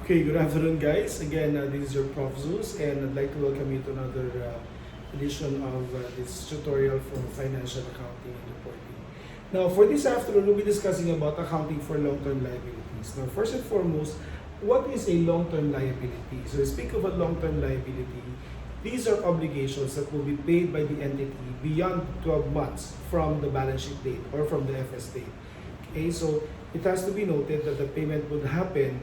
Okay, good afternoon guys. Again, this is your Prof. Zeus and I'd like to welcome you to another edition of this tutorial for financial accounting and reporting. Now, for this afternoon, we'll be discussing about accounting for long-term liabilities. Now, first and foremost, what is a long-term liability? So, speak of a long-term liability, these are obligations that will be paid by the entity beyond 12 months from the balance sheet date or from the FS date. Okay, so it has to be noted that the payment would happen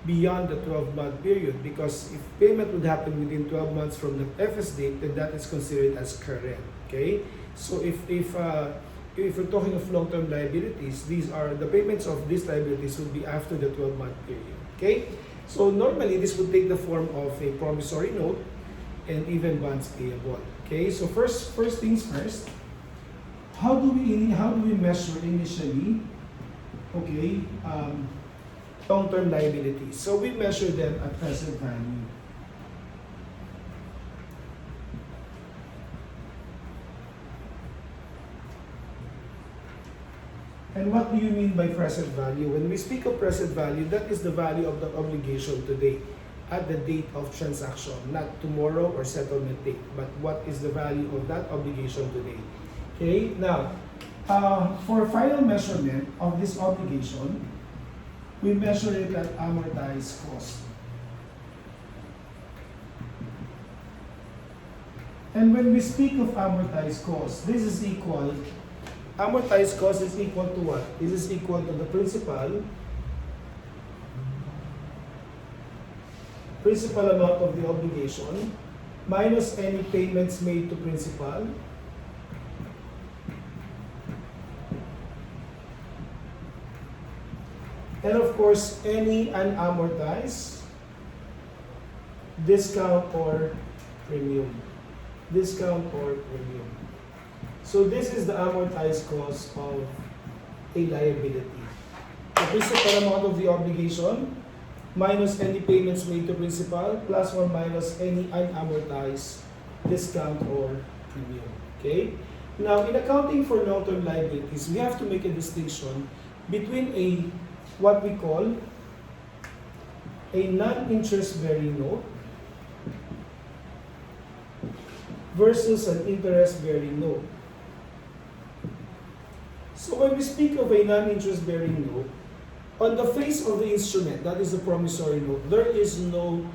beyond the 12-month period, because if payment would happen within 12 months from the FS date, then that is considered as current. Okay, so if we're talking of long-term liabilities, these are the payments of these liabilities will be after the 12-month period. Okay, so normally this would take the form of a promissory note and even bonds payable. Okay, so first things first, how do we measure initially? Okay, long-term liabilities. So we measure them at present value. And what do you mean by present value? When we speak of present value, that is the value of the obligation today at the date of transaction, not tomorrow or settlement date, but what is the value of that obligation today. Okay, now, for final measurement of this obligation, we measure it at amortized cost. And when we speak of amortized cost, this is equal, amortized cost is equal to what? This is equal to the principal amount of the obligation minus any payments made to principal and of course any unamortized discount or premium. So this is the amortized cost of a liability. The principal amount of the obligation minus any payments made to principal plus or minus any unamortized discount or premium. Okay? Now, in accounting for long-term liabilities, we have to make a distinction between what we call a non-interest bearing note versus an interest bearing note. So when we speak of a non-interest bearing note, on the face of the instrument, that is the promissory note, there is no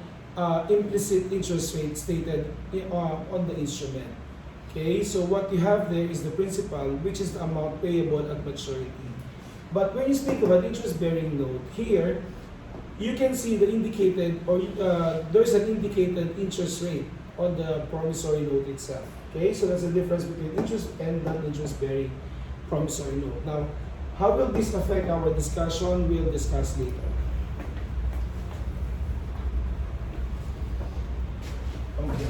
implicit interest rate stated on the instrument. Okay, so what you have there is the principal, which is the amount payable at maturity. But when you speak of an interest-bearing note, here, you can see the indicated, or there's an indicated interest rate on the promissory note itself. Okay, so that's the difference between interest and non-interest-bearing promissory note. Now, how will this affect our discussion? We'll discuss later. Okay.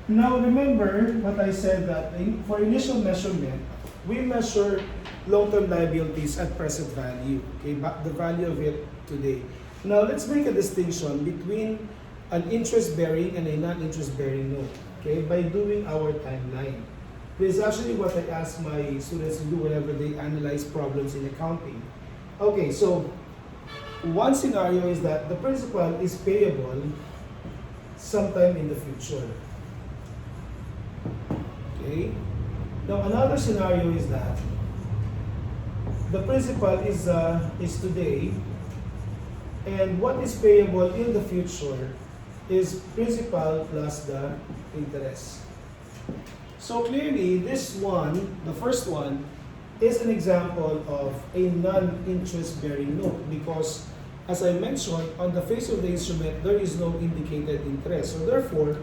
Now remember what I said, that for initial measurement, we measure long-term liabilities at present value, okay, the value of it today. Now let's make a distinction between an interest-bearing and a non-interest-bearing note, okay, by doing our timeline. This is actually what I ask my students to do whenever they analyze problems in accounting. Okay, so one scenario is that the principal is payable sometime in the future. Okay. Now another scenario is that the principal is today, and what is payable in the future is principal plus the interest. So clearly, this one, the first one, is an example of a non-interest bearing note, because as I mentioned, on the face of the instrument, there is no indicated interest. So therefore,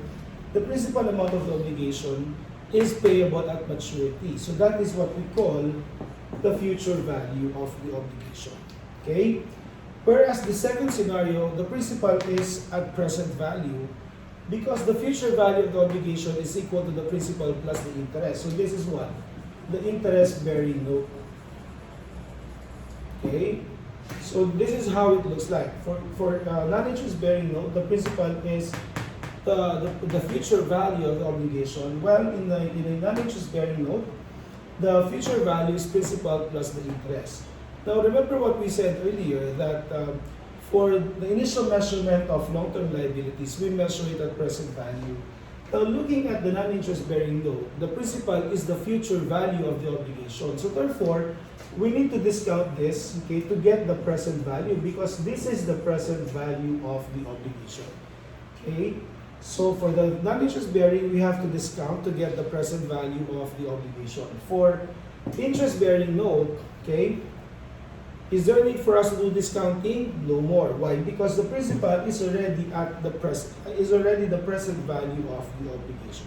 the principal amount of the obligation is payable at maturity. So that is what we call the future value of the obligation. Okay? Whereas the second scenario, the principal is at present value, because the future value of the obligation is equal to the principal plus the interest. So this is what? The interest-bearing note. Okay? So this is how it looks like. For non-interest-bearing note, the principal is the future value of the obligation. Well, in a non-interest bearing note, the future value is principal plus the interest. Now remember what we said earlier that for the initial measurement of long-term liabilities, we measure it at present value. Now looking at the non-interest bearing note, the principal is the future value of the obligation. So therefore, we need to discount this, okay, to get the present value because this is the present value of the obligation. Okay? So for the non-interest bearing, we have to discount to get the present value of the obligation. For interest bearing note, okay, is there a need for us to do discounting? No more. Why? Because the principal is already at the the present value of the obligation.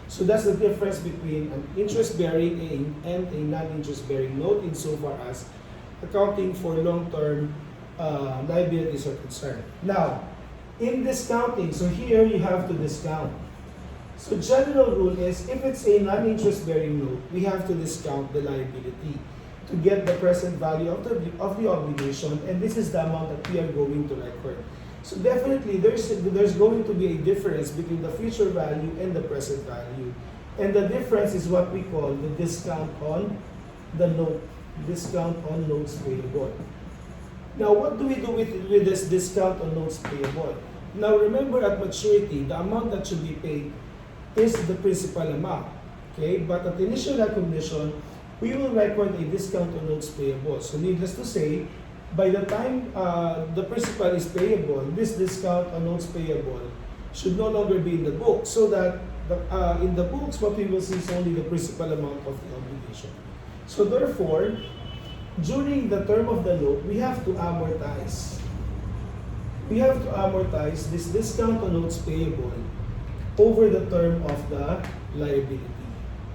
So that's the difference between an interest bearing and a non-interest bearing note insofar as accounting for long-term liabilities are concerned. Now, in discounting, so here you have to discount. So general rule is if it's a non-interest bearing note, we have to discount the liability to get the present value of the obligation, and this is the amount that we are going to record. So definitely there's going to be a difference between the future value and the present value. And the difference is what we call the discount on the note, discount on notes payable. Now what do we do with this discount on notes payable? Now remember at maturity, the amount that should be paid is the principal amount. Okay, but at initial recognition, we will record a discount on notes payable. So needless to say, by the time the principal is payable, this discount on notes payable should no longer be in the book, so that in the books, what we will see is only the principal amount of the obligation. So therefore, during the term of the note, we have to amortize. We have to amortize this discount on notes payable over the term of the liability.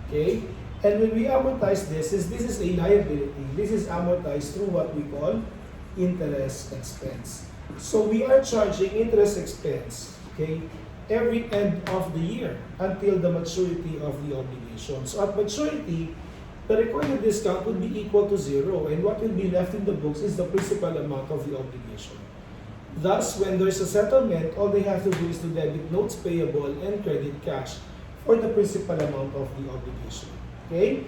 Okay? And when we amortize this is a liability. This is amortized through what we call interest expense. So we are charging interest expense, okay, every end of the year until the maturity of the obligation. So at maturity, the recorded discount would be equal to 0, and what will be left in the books is the principal amount of the obligation. Thus, when there's a settlement, all they have to do is to debit notes payable and credit cash for the principal amount of the obligation. Okay?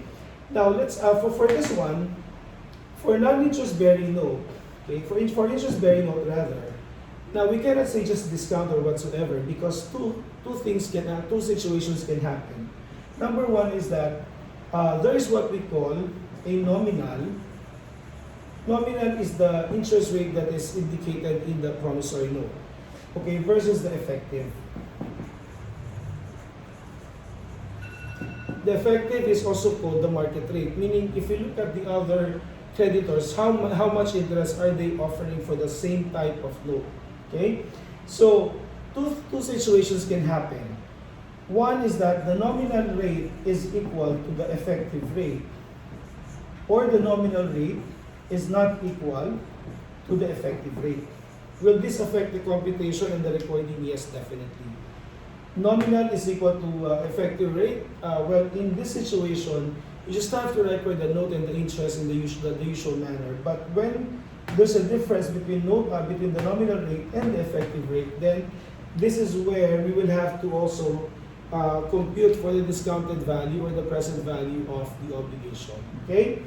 Now, let's, for this one, for non-interest bearing note, okay, for interest bearing note rather, now we cannot say just discount or whatsoever because two situations can happen. Number one is that there is what we call a nominal. Nominal is the interest rate that is indicated in the promissory note, okay, versus the effective. The effective is also called the market rate, meaning if you look at the other creditors, how much interest are they offering for the same type of note? Okay, so two situations can happen. One is that the nominal rate is equal to the effective rate, or the nominal rate is not equal to the effective rate. Will this affect the computation and the recording? Yes, definitely. Nominal is equal to effective rate. Well, in this situation, you just have to record the note and the interest in the usual manner. But when there's a difference between between the nominal rate and the effective rate, then this is where we will have to also compute for the discounted value or the present value of the obligation. Okay,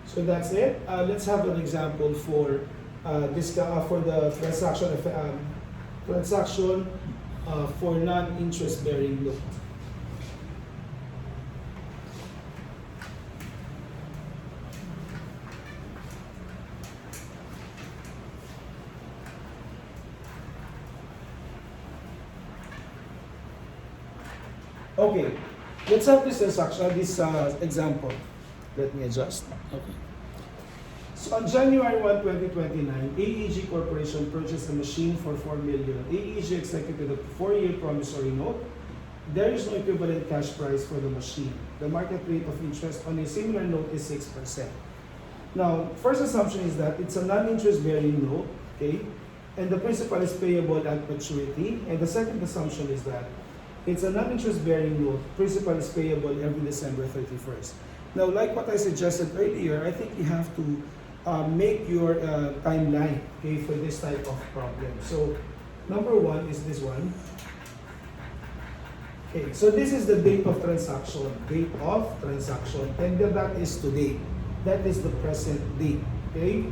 so that's it. Let's have an example for for the transaction for non-interest bearing note. Okay, let's have this example. Let me adjust. Okay. So on January 1, 2029, AEG Corporation purchased a machine for $4 million. AEG executed a 4-year promissory note. There is no equivalent cash price for the machine. The market rate of interest on a similar note is 6%. Now, first assumption is that it's a non-interest bearing note, okay, and the principal is payable at maturity. And the second assumption is that it's a non-interest bearing note, principal is payable every December 31st. Now, like what I suggested earlier, I think you have to make your timeline, okay, for this type of problem. So, number one is this one. Okay, so this is the date of transaction, and that is today. That is the present date. Okay?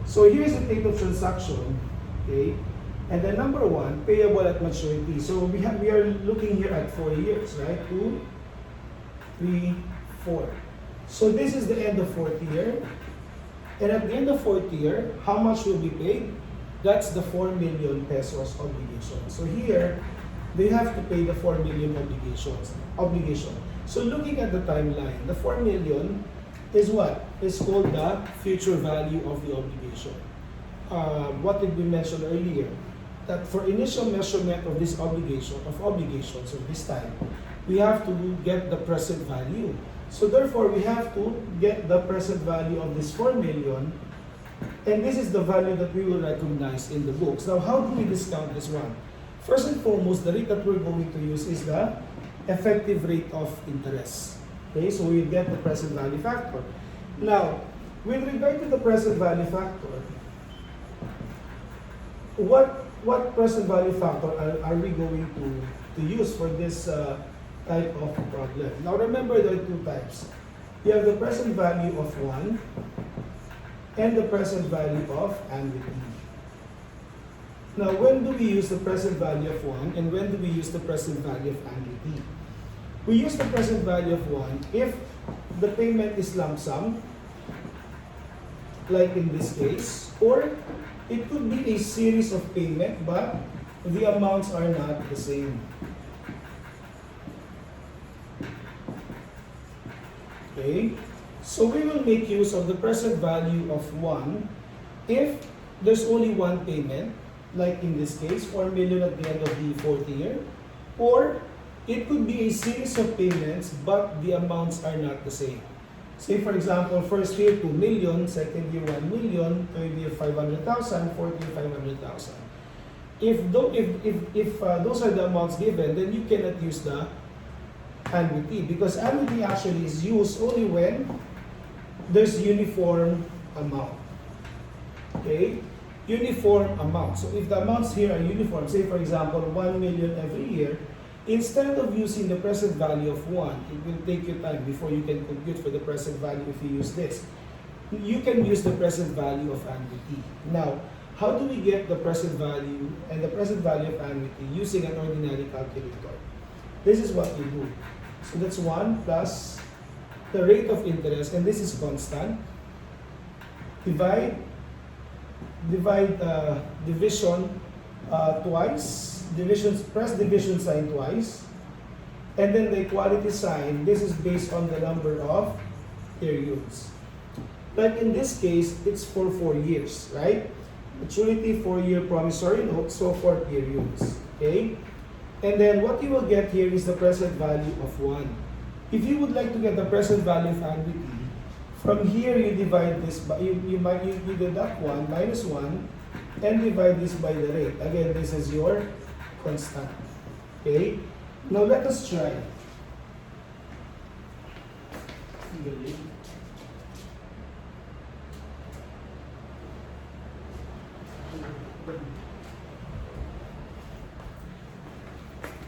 So here's the date of transaction. Okay? And then number one, payable at maturity. So we are looking here at 4 years, right? 2, 3, 4. So this is the end of fourth year. And at the end of fourth year, how much will be paid? That's the 4 million pesos obligation. So here, they have to pay the 4 million obligation. So looking at the timeline, the 4 million is what? Is called the future value of the obligation. What did we mention earlier? That for initial measurement of this obligations of this time, we have to get the present value. So therefore, we have to get the present value of this 4 million, and this is the value that we will recognize in the books. Now, how do we discount this one? First and foremost, the rate that we're going to use is the effective rate of interest. Okay, so we get the present value factor. Now, with regard to the present value factor, what present value factor are we going to use for this type of problem? Now remember, there are two types. You have the present value of 1 and the present value of annuity. Now, when do we use the present value of 1 and when do we use the present value of annuity? We use the present value of 1 if the payment is lump sum, like in this case, or it could be a series of payment but the amounts are not the same. Okay, so we will make use of the present value of 1 if there's only one payment, like in this case, 4 million at the end of the fourth year, or it could be a series of payments but the amounts are not the same. Say for example, first year 2 million, second year 1 million, third year 500,000, fourth year 500,000. If those are the amounts given, then you cannot use the annuity, because annuity actually is used only when there's uniform amount. Okay? Uniform amount. So if the amounts here are uniform, say for example 1 million every year, instead of using the present value of 1, it will take you time before you can compute for the present value if you use this. You can use the present value of annuity. Now, how do we get the present value and the present value of annuity using an ordinary calculator? This is what we do. So that's 1 plus the rate of interest, and this is constant. Divide division twice. Press division sign twice. And then the equality sign, this is based on the number of periods. Like in this case, it's for 4 years, right? Maturity, 4-year promissory note, so 4 periods. Okay? And then what you will get here is the present value of 1. If you would like to get the present value of annuity, from here you divide this by, you deduct 1 minus 1 and divide this by the rate. Again, this is your constant. Okay? Now let us try.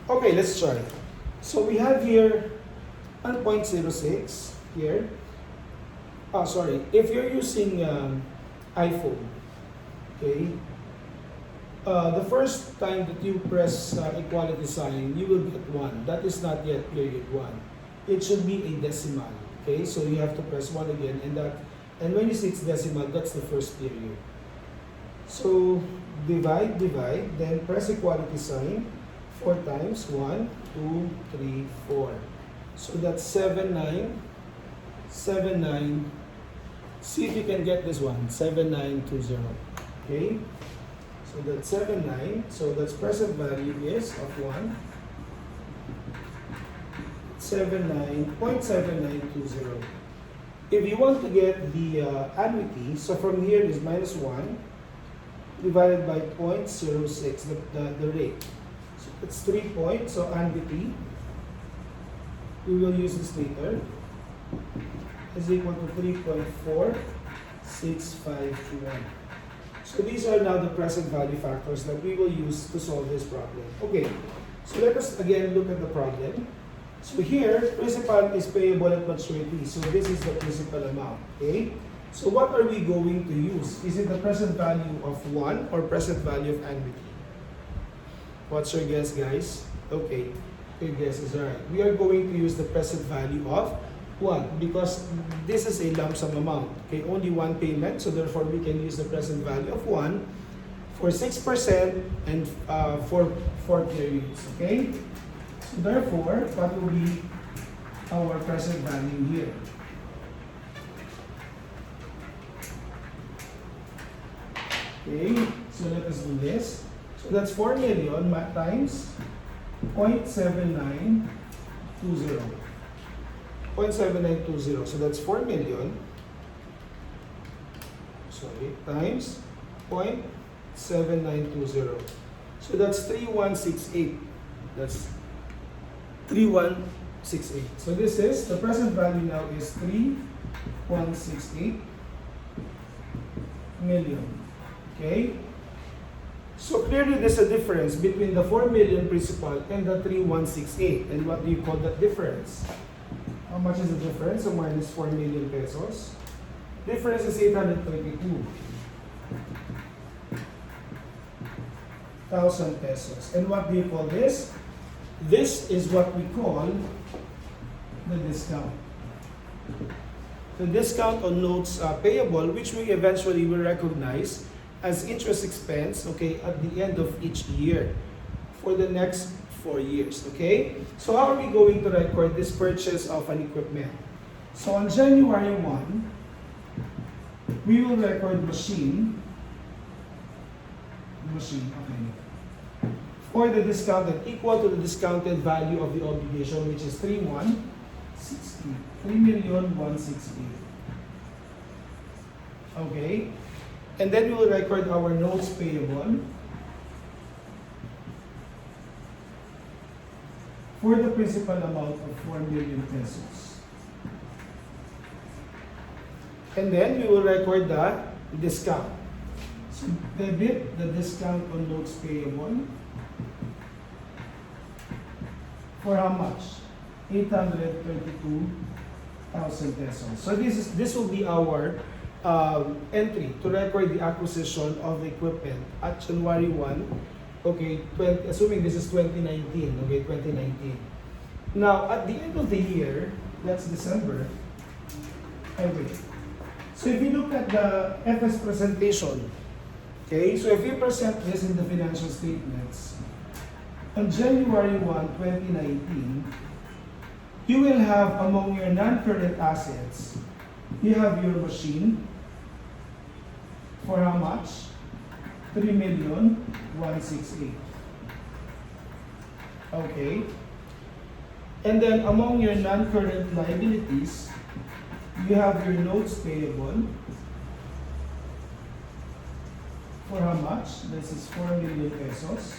Okay, let's try. So we have here 1.06 here. If you're using iPhone, okay, the first time that you press equality sign, you will get 1. That is not yet period 1. It should be a decimal. Okay, so you have to press 1 again, and when you see it's decimal, that's the first period. So divide, then press equality sign 4 times. 1, 2, 3, 4. So that's 7, 9, 7, 9. See if you can get this one, 7920. Okay? So that's 7, 9. So that's present value is of 1. 0.7920. If you want to get the annuity, so from here is minus 1 divided by 0.06, the rate. So it's 3 points, so annuity, we will use this later, is equal to 3.4651. So these are now the present value factors that we will use to solve this problem. Okay, so let us again look at the problem. So here, principal is payable at maturity. So this is the principal amount. Okay, So what are we going to use? Is it the present value of 1 or present value of annuity? What's your guess, guys? Okay, your guess is right. We are going to use the present value of 1 because this is a lump sum amount. Okay, only one payment, so therefore we can use the present value of 1 for 6% and for 4 periods. Okay, so therefore, what will be our present value here? Okay, so let us do this. So that's 4 million times 0.7920. 0.7920. So that's 4 million. Sorry, times 0.7920. So that's 3168. That's 3168. So this is, the present value now is 3168 million. Okay? So clearly there's a difference between the 4 million principal and the 3168. And what do you call that difference? How much is the difference? So minus 4 million pesos. Difference is 822,000 pesos. And what do you call this? This is what we call the discount. The discount on notes payable, which we eventually will recognize as interest expense, okay, at the end of each year for the next 4 years, okay? So how are we going to record this purchase of an equipment? So on January 1, we will record machine, okay, for the discounted, equal to the discounted value of the obligation, which is 3,160. Okay? And then we will record our notes payable for the principal amount of 4 million pesos. And then we will record the discount. So debit the discount on notes payable for how much? 832,000 pesos. So this will be our entry to record the acquisition of the equipment at January 1, okay, assuming this is 2019, okay, 2019. Now, at the end of the year, that's December, so if you look at the FS presentation, okay, so if you present this in the financial statements, on January 1, 2019, you will have among your non-current assets, you have your machine, for how much? 3,168,000. Okay. And then among your non-current liabilities, you have your notes payable. For how much? This is 4 million pesos.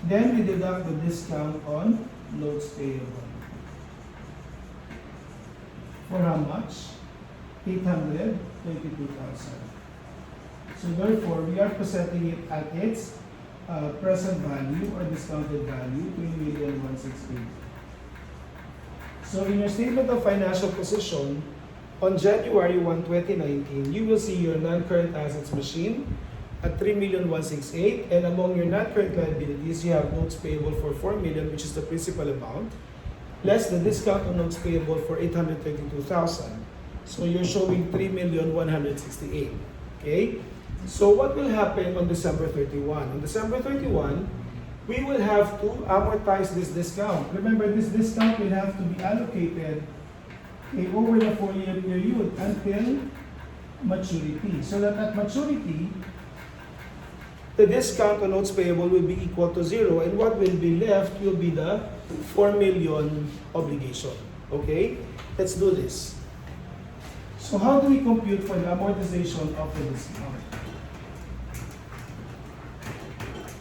Then we deduct the discount on notes payable. For how much? 822,000. So therefore, we are presenting it at its present value or discounted value, 3,168,000. So in your statement of financial position, on January 1, 2019, you will see your non-current assets machine at 3,168,000, and among your non-current liabilities, you have notes payable for 4 million, which is the principal amount, less the discount on notes payable for 832,000. So you're showing 3,168,000. Okay? So what will happen on December 31? On December 31, we will have to amortize this discount. Remember, this discount will have to be allocated over the 4-year period until maturity. So that at maturity, the discount on notes payable will be equal to 0, and what will be left will be the 4 million obligation. Okay? Let's do this. So how do we compute for the amortization of the discount?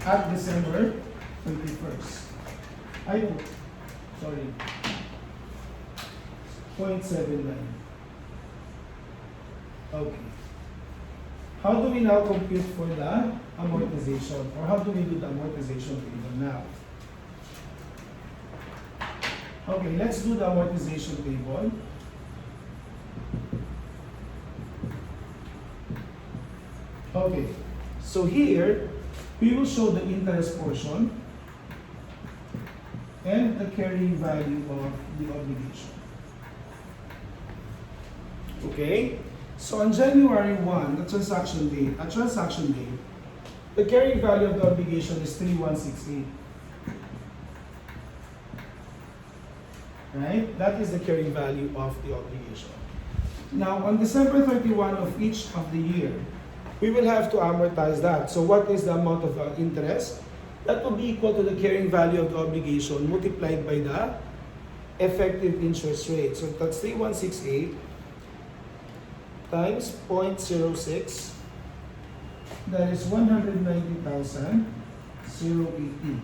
At December 31st. 0.79. Okay. How do we now compute for the amortization? Or how do we do the amortization table now? Okay, let's do the amortization table. Okay, so here, we will show the interest portion and the carrying value of the obligation. Okay, so on January 1, the transaction date, the carrying value of the obligation is 3168. Right? That is the carrying value of the obligation. Now, on December 31 of each of the year, we will have to amortize that. So what is the amount of interest? That will be equal to the carrying value of the obligation multiplied by the effective interest rate. So that's 3168 times 0.06. That is 190,080.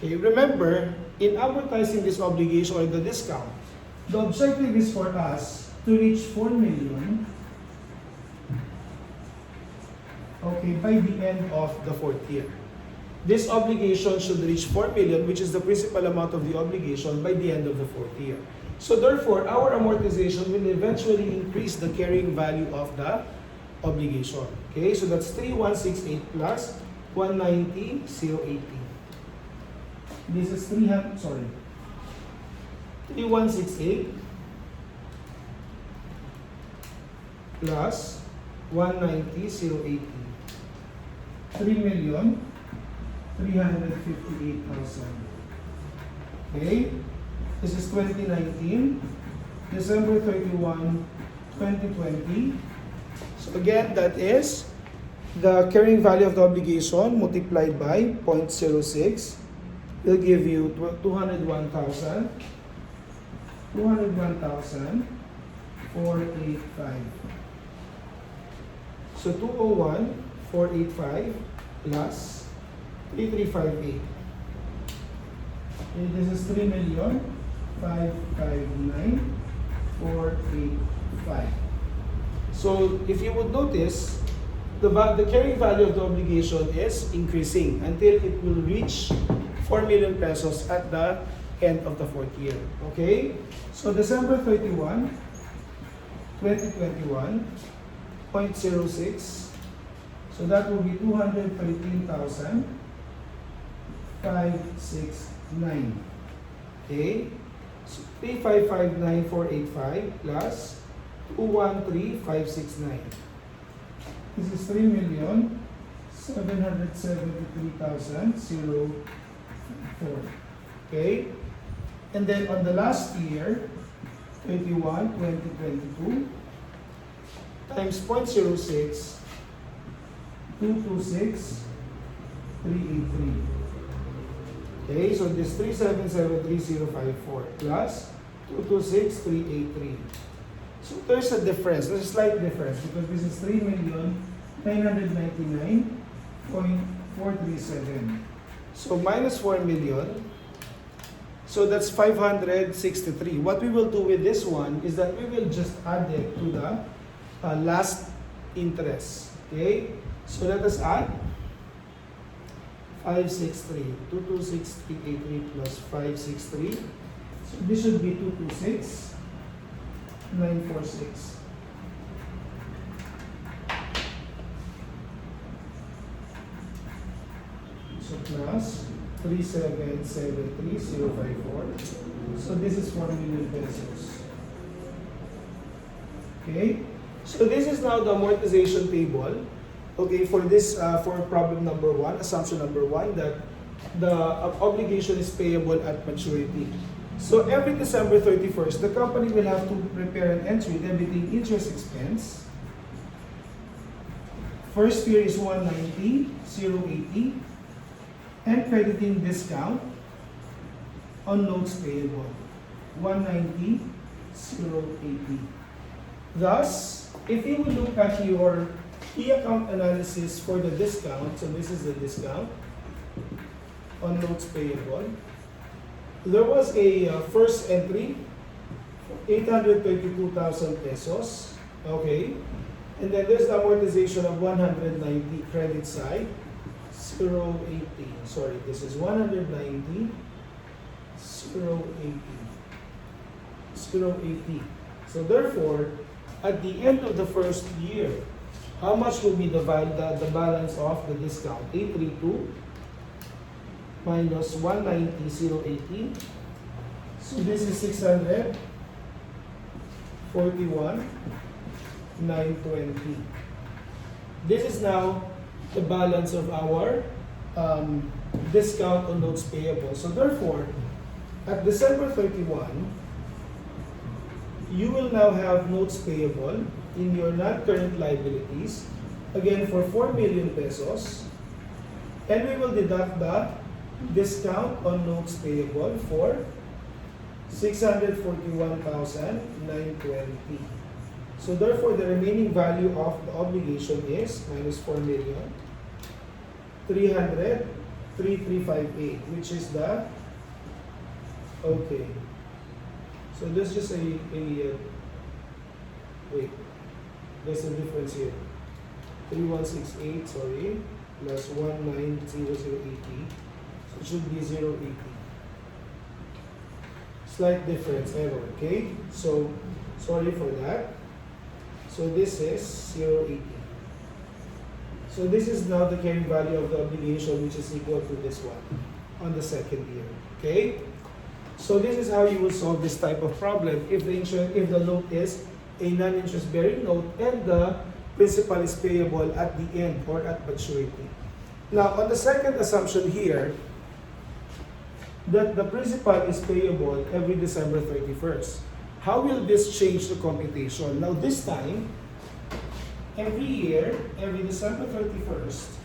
Okay, remember, in amortizing this obligation or the discount, the objective is for us to reach 4 million, okay, by the end of the 4th year. This obligation should reach 4 million, which is the principal amount of the obligation, by the end of the 4th year. So therefore, our amortization will eventually increase the carrying value of the obligation. Okay, so that's 3168 plus 190,080. This is 3168 plus 190,080. 3,358,000. Okay, this is 2019, December 31, 2020. So again, that is the carrying value of the obligation multiplied by 0.06 will give you 201,485. So 201,485 plus 3,358. And this is 3,559,485. So if you would notice, the carrying value of the obligation is increasing until it will reach 4 million pesos at the end of the 4th year. Okay? So December 31, 2021, 0.06. So that will be 213,569. Okay? So 3,559,485 plus 213,569. This is 3,773,004. Okay? And then on the last year, 2022, times 0.06, 226,383. Okay, so this 3773054 plus 226,383. So there's a difference, there's a slight difference because this is 3,999,437. So minus 4 million. So that's 563. What we will do with this one is that we will just add it to the last interest. Okay? So let us add 563. 226,383 plus 563. So this should be 226,946. So plus 3773054. So this is 4 million pesos. Okay? So this is now the amortization table. Okay, for this, for problem number 1, assumption number 1, that the obligation is payable at maturity. So every December 31st, the company will have to prepare an entry debiting interest expense. First year is 190,080, and crediting discount on notes payable, 190,080. Thus, if you will look at your key account analysis for the discount, so this is the discount on notes payable. There was a first entry, 832,000 pesos, okay? And then there's the amortization of 190 credit side, 080. Sorry, this is 190, 080. So therefore, at the end of the first year, how much will be the balance of the discount? 832 minus 190,080. So this is 641,920. This is now the balance of our discount on notes payable. So therefore, at December 31, you will now have notes payable in your non-current liabilities, again for 4 million pesos, and we will deduct the discount on notes payable for 641,920. So therefore, the remaining value of the obligation is minus 4,300,3,358, which is the, okay. So there's just wait, there's a difference here. 3168, sorry, plus 190,080. So it should be 080. Slight difference, error, okay? So, sorry for that. So this is 080. So this is now the carrying value of the obligation, which is equal to this one on the second year, okay? So this is how you will solve this type of problem if the note is a non-interest bearing note and the principal is payable at the end or at maturity. Now, on the second assumption here, that the principal is payable every December 31st. How will this change the computation? Now this time, every year, every December 31st,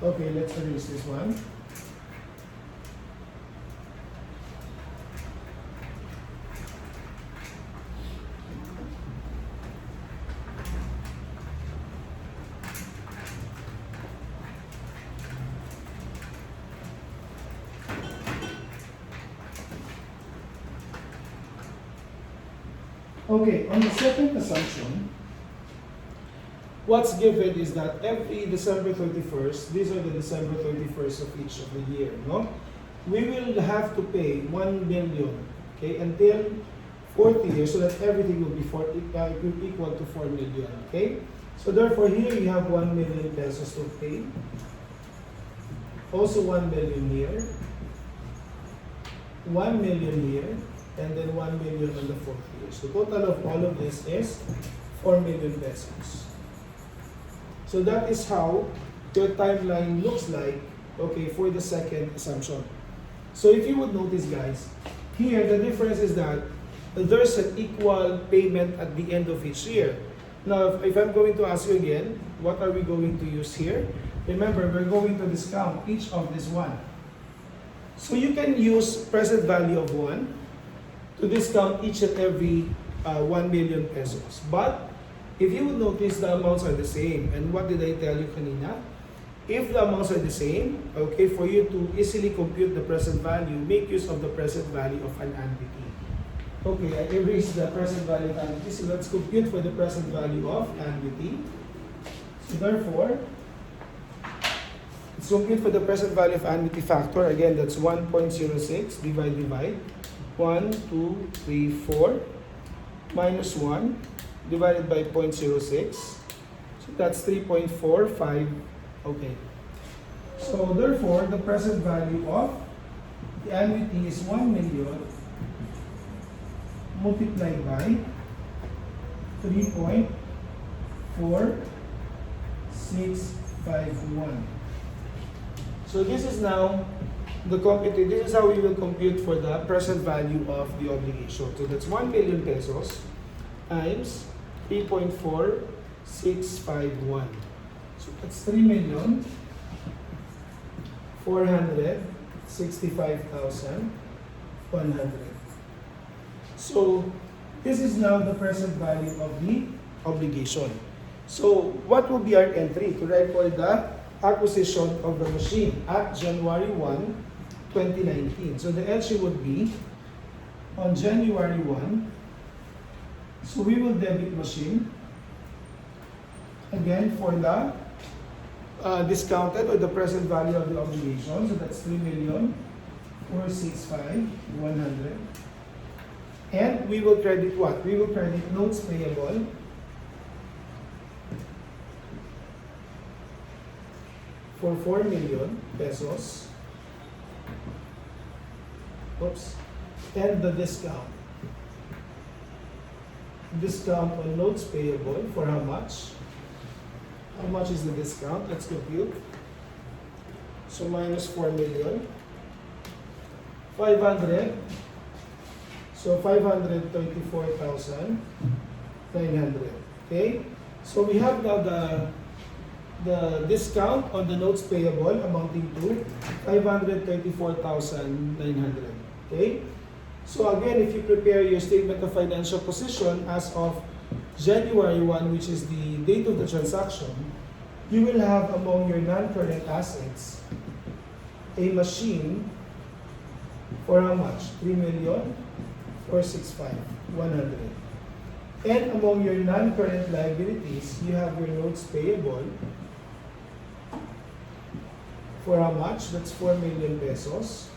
okay, let's erase this one. Okay, on the second assumption, what's given is that every December 31st, these are the December 31st of each of the year, no? We will have to pay 1 million, okay, until 40 years, so that everything will be equal to 4 million, okay? So therefore, here you have 1 million pesos to pay. Also 1 million here, 1 million here, and then 1 million on the fourth year. So total of all of this is 4 million pesos. So that is how your timeline looks like, okay, for the second assumption. So if you would notice, guys, here the difference is that there's an equal payment at the end of each year. Now, if I'm going to ask you again, what are we going to use here? Remember, we're going to discount each of this one. So you can use present value of 1 to discount each and every 1 million pesos. But if you would notice, the amounts are the same. And what did I tell you kanina? If the amounts are the same, okay, for you to easily compute the present value, make use of the present value of an annuity. Okay, I erased the present value of annuity. So let's compute for the present value of annuity. So therefore, let's compute for the present value of annuity factor. Again, that's 1.06 divide. 1, 2, 3, 4 minus 1 divided by 0.06. So that's 3.45. Okay. So therefore, the present value of the annuity is 1 million multiplied by 3.4651. So this is now this is how we will compute for the present value of the obligation. So that's 1 million pesos times 3.4651. So that's 3,465,100. So this is now the present value of the obligation. So what will be our entry to record the acquisition of the machine at January 1, 2019. So the entry would be on January 1. So we will debit machine again for the discounted or the present value of the obligation. So that's 3,465,100. And we will credit what? We will credit notes payable for 4 million pesos. Oops. And the discount. Discount on notes payable for how much? How much is the discount? Let's compute. So minus 4 million. 500. So 534,900. Okay? So we have now the discount on the notes payable amounting to 534,900. Okay? So again, if you prepare your statement of financial position as of January 1, which is the date of the transaction, you will have among your non-current assets a machine for how much? 3,465,100. And among your non-current liabilities, you have your notes payable for how much? That's 4 million pesos.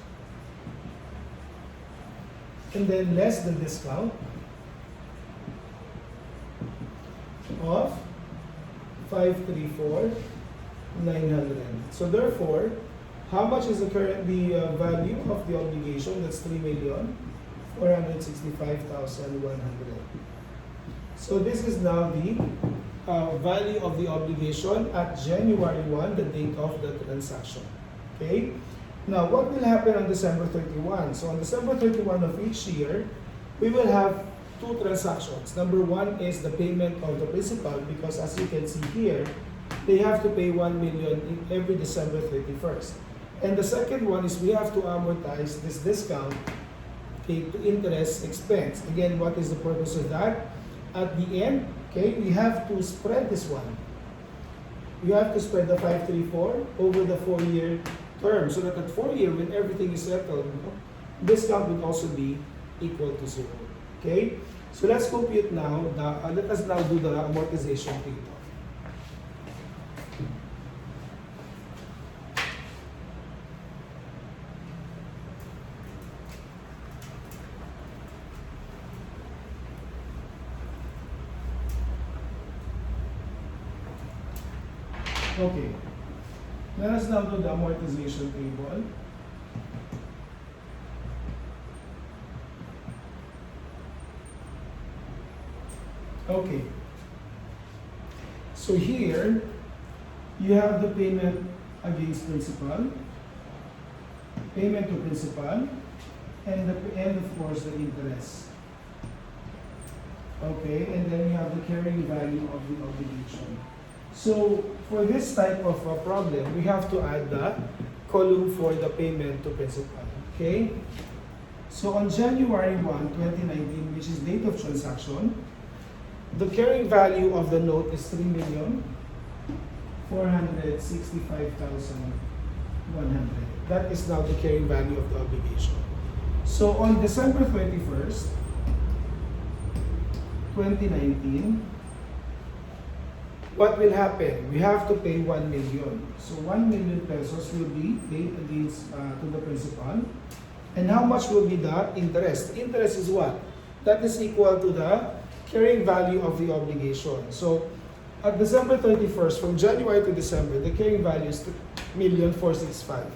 And then less the discount of 534,900. So therefore, how much is the value of the obligation? That's 3,465,100. So this is now the value of the obligation at January 1, the date of the transaction. Okay? Now, what will happen on December 31? So on December 31 of each year, we will have two transactions. Number one is the payment of the principal, because as you can see here, they have to pay 1 million every December 31st. And the second one is we have to amortize this discount, okay, to interest expense. Again, what is the purpose of that? At the end, okay, we have to spread this one. You have to spread the 534 over the 4-year term, so that at 4 year, when everything is settled, discount will also be equal to 0. Okay? So let's compute now. Let us now do the amortization table. Okay. Let us now do the amortization table. Okay. So here, you have the payment against principal, payment to principal, and of course the interest. Okay, and then you have the carrying value of the obligation. So for this type of problem, we have to add the column for the payment to principal. Okay? So on January 1, 2019, which is date of transaction, the carrying value of the note is 3,465,100. That is now the carrying value of the obligation. So on December 31st, 2019, what will happen? We have to pay 1 million. So 1 million pesos will be paid against to the principal. And how much will be the interest? The interest is what? That is equal to the carrying value of the obligation. So at December 31st, from January to December, the carrying value is 3,465,000.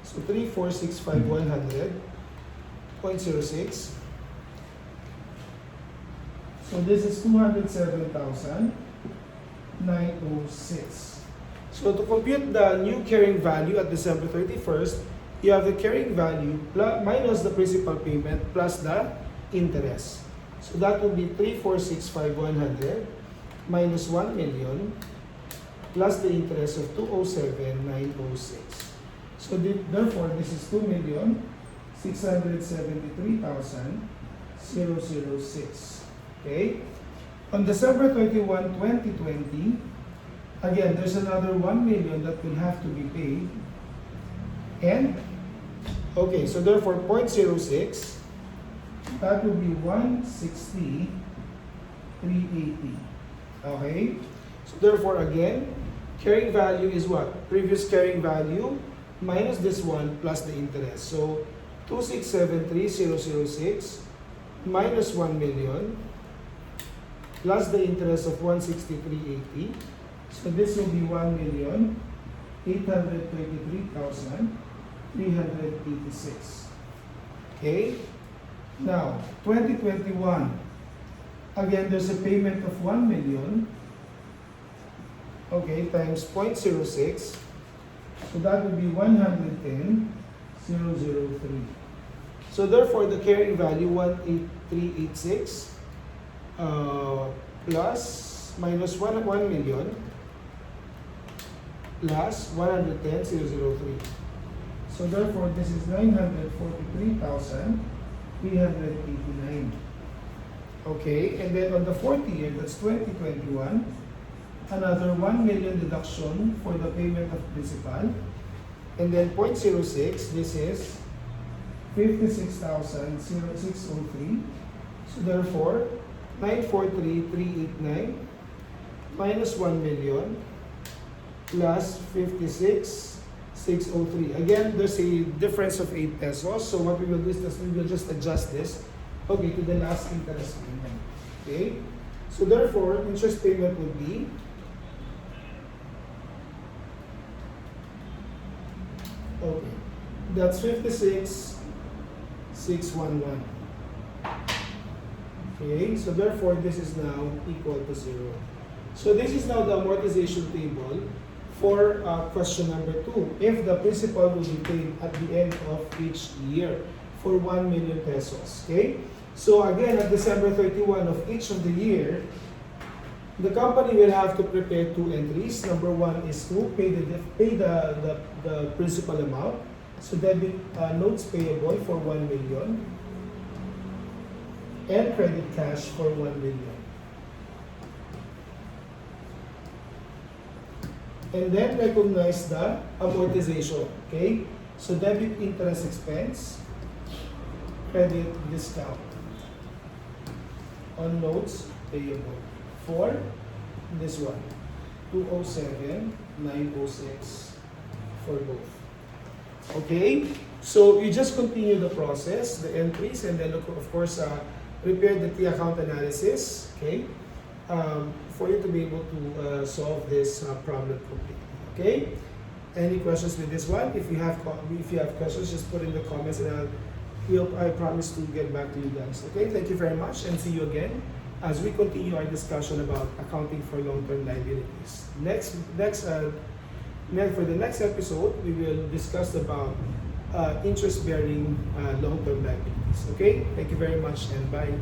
So 3,465,100.06. So this is 207,906. So to compute the new carrying value at December 31st, you have the carrying value plus, minus the principal payment plus the interest. So that would be 3,465,100 minus 1 million plus the interest of 207,906. So therefore, this is 2,673,006. Okay? On December 31, 2020, again, there's another 1 million that will have to be paid. And, okay, so therefore, 0.06, that would be 160,380. Okay? So therefore, again, carrying value is what? Previous carrying value minus this one plus the interest. So, 2,673,006 minus 1 million plus the interest of 160,380. So this will be 823,386. Okay? Now, 2021. Again, there's a payment of 1 million. Okay, times 0.06. So that would be 110,003. So therefore, the carrying value 18386 plus minus 1 million plus 110,003. So therefore, this is 943,389. Okay, and then on the 4th year, that's 2021, another 1 million deduction for the payment of principal. And then 0.06, this is 56,603. So therefore, 943,389 minus 1 million plus 56,603. Again, there's a difference of 8 pesos. So what we will do is we will just adjust this, okay, to the last interest payment. Okay? So therefore, interest payment would be okay. That's 56,611. Okay, so therefore this is now equal to 0. So this is now the amortization table for question number 2. If the principal will be paid at the end of each year for 1 million pesos. Okay? So again, at December 31 of each of the year, the company will have to prepare 2 entries. Number 1 is to pay the principal amount. So debit notes payable for 1 million and credit cash for 1 million. And then recognize the amortization. Okay? So debit interest expense, credit discount on notes payable for this one, 207,906 for both. Okay, so you just continue the process, the entries, and then of course prepare the T-account analysis. Okay, for you to be able to solve this problem completely. Okay, any questions with this one? If you have questions, just put in the comments, and I promise to get back to you guys. Okay, thank you very much, and see you again as we continue our discussion about accounting for long-term liabilities. For the next episode, we will discuss about interest-bearing long-term liabilities. Okay, thank you very much, and bye.